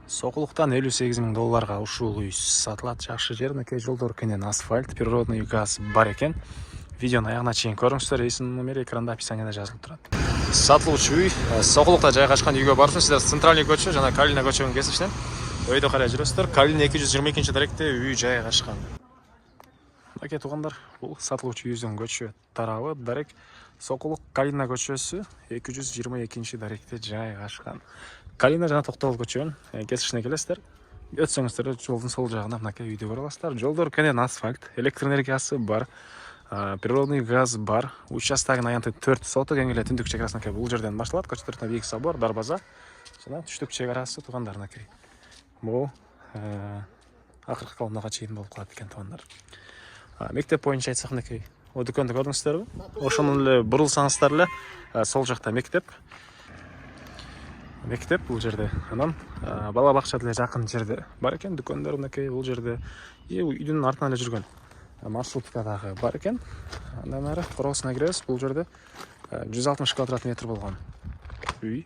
Соқұлықтан 58 мың долларға ушул үй сатылат. Жакшы жер, мынакей жолдор кенен асфальт, природный газ бар экен. Видеоны аягына чейин көрүңүздөр. Эсин номери экранда описанияда жазылып турат. Сатылуучу үй Соқұлукта жайгашкан үйгө барып, сиздер центральный көчө жана Калина көчөнүн кесишинен өйдө карай жүрөсүздөр. Калина 222 даректе үй жайгашкан. Мынакей туугандар, бул сатылуучу үйүбүздүн көчө тарабы дарек Соқұлук Калина көчөсү 222 даректе жайгашкан. Калина жана Токтогул көчөнүн кесишине келесиздер. Өтсөңүздөр жолдун сол жагына мынакей үйдү көрө аласыздар. Жолдор кенен асфальт, электр энергиясы бар, природный газ бар. Участогунун аянты 4 соток, эң эле түндүк чегарасы бул жерден башталат. Көчө тарапына бийик собор, дарбаза жана түштүк чегарасы туугандар мынакей. Бул акыркы колоннага чейин болуп калат экен туугандар. Мектеп боюнча айтсак мынакей. О дүкөндү көрдүңүздөрбү? Ошонун эле бурулсаңыздар эле сол жакта мектеп. Мектеп бул жерде. Анан бала бакча деле жакын жерде бар экен. Дүкөндөр мынакей бул жерде. Үйдүн артынан эле жүргөн маршрутка дагы бар экен. Андан ары коросуна киребиз. Бул жерде 160 квадрат метр болгон үй.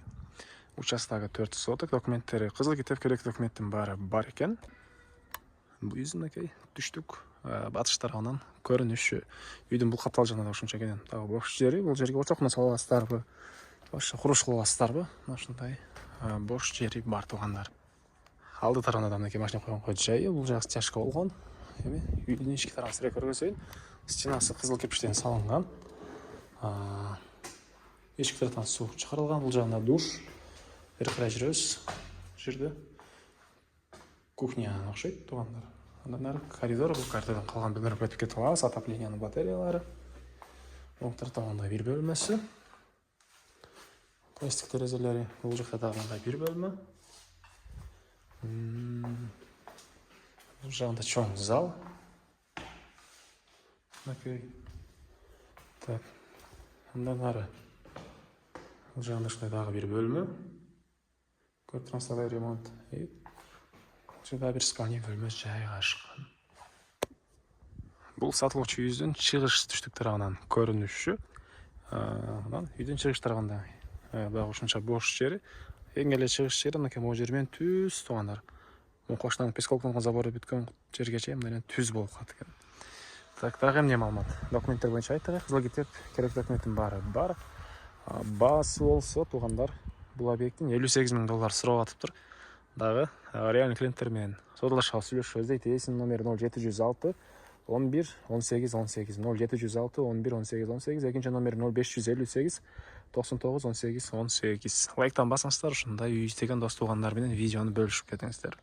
Участогу 4 соток, документтери кызыл китеп, керек документтин баары бар экен. Бул үй мынакей түштүк батыш тарабынан көрүнүшү. Үйдүн бул каптал жана да ушунча кенен дагы бош жери. Бул жерге очокуна салып аласыздарбы? Башка куруш кылып аласыздарбы? Ушундай бош жери бар туугандар. Алды тарабында да мынакей машина койгон жайы. Бул жагы стяжка болгон. Эми үйдүн ички тарабын сирек көргөзөйүн. Стенасы кызыл кирпичтен салынган. Ички тараптан суу чыгарылган. Бул жагында душ. Бери карай жүрөбүз. Жерде кухня окшойт туугандар. Андан ары коридор, бул коридордон калган бөлмөлөргө өтүп кетип алабыз. Отоплениянын батареялары. Оң тарапта мындай бир бөлмөсү. Пластик терезелери. Бул жакта дагы мындай бир бөлмө. Бул жагында чоң зал. Мынакей. Так. Андан ары бул жагында ушундай дагы бир бөлмө. Көрүп турсаңыздар, ремонт. Жада бир спальня бөлмө жайгашкан. Бул сатылуучу үйүбүздүн чыгыш түштүк тарабынан көрүнүшү. Анан үйдүн чыгыш тарабында дагы ушунча бош жери. Эң эле чыгыш жери мынакей могу жер менен түз туугандар. Моңкоштан Песколковдун забору бүткөн жерге чейин мындан түз болуп калат экен. Так, дагы эмне маалымат? Документтер боюнча айттык, кызыл китеп, керек документтин баары бар. Баасы болсо туугандар, бул объекттин 58 мың доллар сурап атыптыр. Дагы реальный клиенттер менен содалашабыз, сүйлөшөбүз дейт. Эсин номери 0706 11 18 18 0706 11 18 18, экинчи номери 0558 99 18 18. Лайктан басыңыздар, ушундай үй издеген дос туугандар менен видеону бөлүшүп кетиңиздер.